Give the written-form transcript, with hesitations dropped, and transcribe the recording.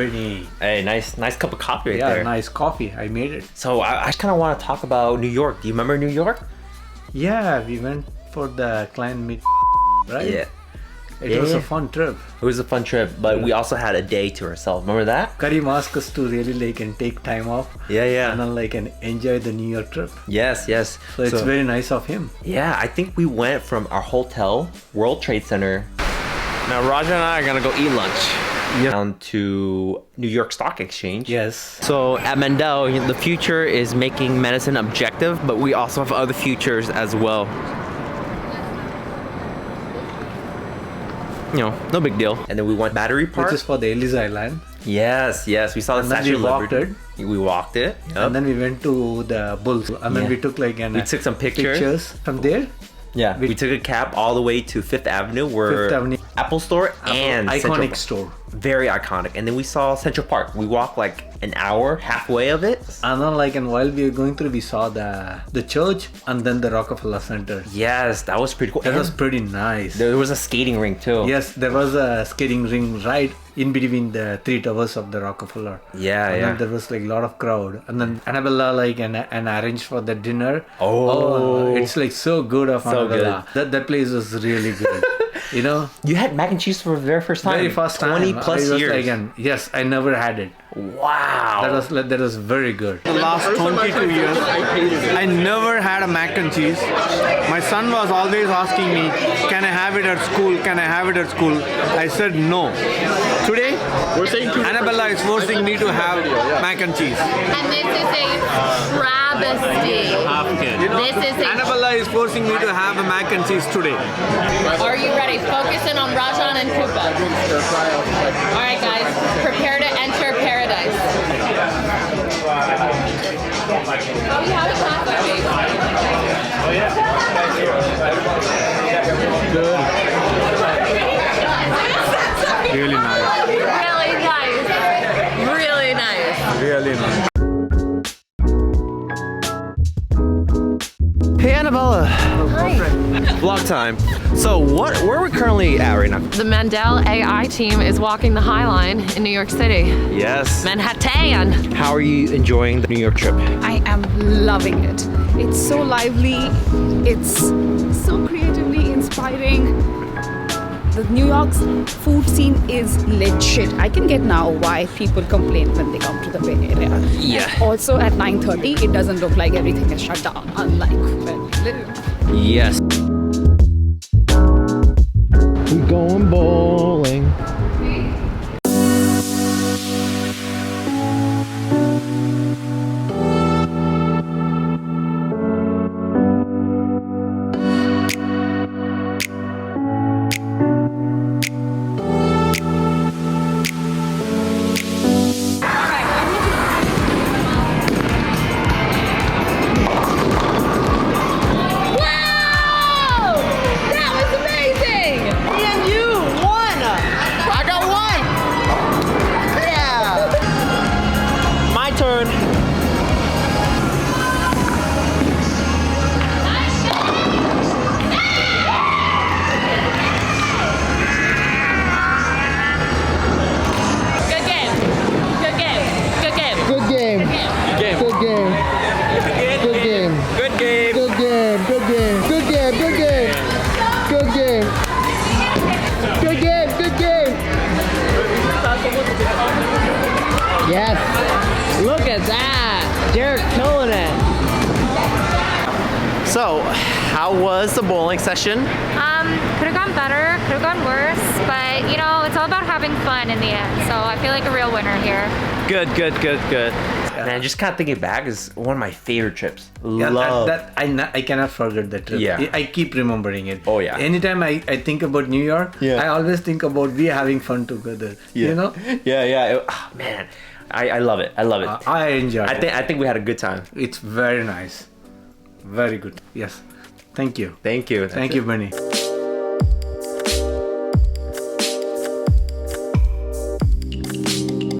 Benny. Hey, nice cup of coffee right Yeah, there. nice coffee. I made it. So I just kind of want to talk about New York. Do you remember New York? Yeah, we went for the client meet, right? Yeah. It was a fun trip. It was a fun trip, but we also had a day to ourselves. Remember that? Karim asked us to really like and take time off. Yeah. And then like and enjoy the New York trip. Yes. So it's very nice of him. Yeah, I think we went from our hotel, World Trade Center. Now Raja and I are gonna go eat lunch. Down to New York Stock Exchange. Yes. So at Mendel, the future is making medicine objective, but we also have other futures as well. You know, no big deal. And then we went Battery Park. Which is for the Ellis Island. Yes. We saw the Statue of Liberty. We walked it. Yep. And then we went to the Bulls. And then we took like we took some pictures from there. Yeah, we took a cab all the way to Fifth Avenue, where Fifth Avenue. Apple Store and iconic store. Very iconic. And then we saw Central Park. We walked like an hour, halfway of it. And then like, and while we were going through, we saw the church and then the Rockefeller Center. Yes, that was pretty cool. That was pretty nice. There was a skating rink too. Yes, there was a skating ring right in between the three towers of the Rockefeller. Yeah. Then there was like a lot of crowd. And then Annabella like and arranged for the dinner. Oh, it's like so good of so Annabella. That place was really good. You know, you had mac and cheese for the very first time. Very first time. 20 plus years. Like, yes, I never had it. Wow. That was very good. The last 22 years, I never had a mac and cheese. My son was always asking me, can I have it at school? Can I have it at school? I said no. Today, Annabella is forcing me to have mac and cheese. And this is a travesty. Annabella is forcing me to have a mac and cheese today. Are you ready? Focus in on Rajan and Kupa. All right, guys, prepare to enter paradise. Oh, you have a coffee. Good. Really nice. Really nice. Really nice. Hey Annabella. Hi. Vlog time. So where are we currently at right now? The Mendel.ai team is walking the High Line in New York City. Yes. Manhattan. How are you enjoying the New York trip? I am loving it. It's so lively. It's so creatively inspiring. The New York's food scene is legit. I can get now why people complain when they come to the Bay Area. Yeah. And also at 9:30, it doesn't look like everything is shut down, unlike where we live. Yes. We going bowling. Yes. Look at that. Derek killing it. So, how was the bowling session? Could have gone better, could have gone worse, but you know, it's all about having fun in the end. So I feel like a real winner here. Good. Man, just kind of thinking back is one of my favorite trips. Yeah, Love. I cannot forget that trip. Yeah. I keep remembering it. Oh, yeah. Anytime I think about New York, I always think about we having fun together. Yeah. You know? Yeah. Man, I love it. I enjoy it. I think we had a good time. It's very nice. Very good. Yes. Thank you. Thank you. Thank you, Benny.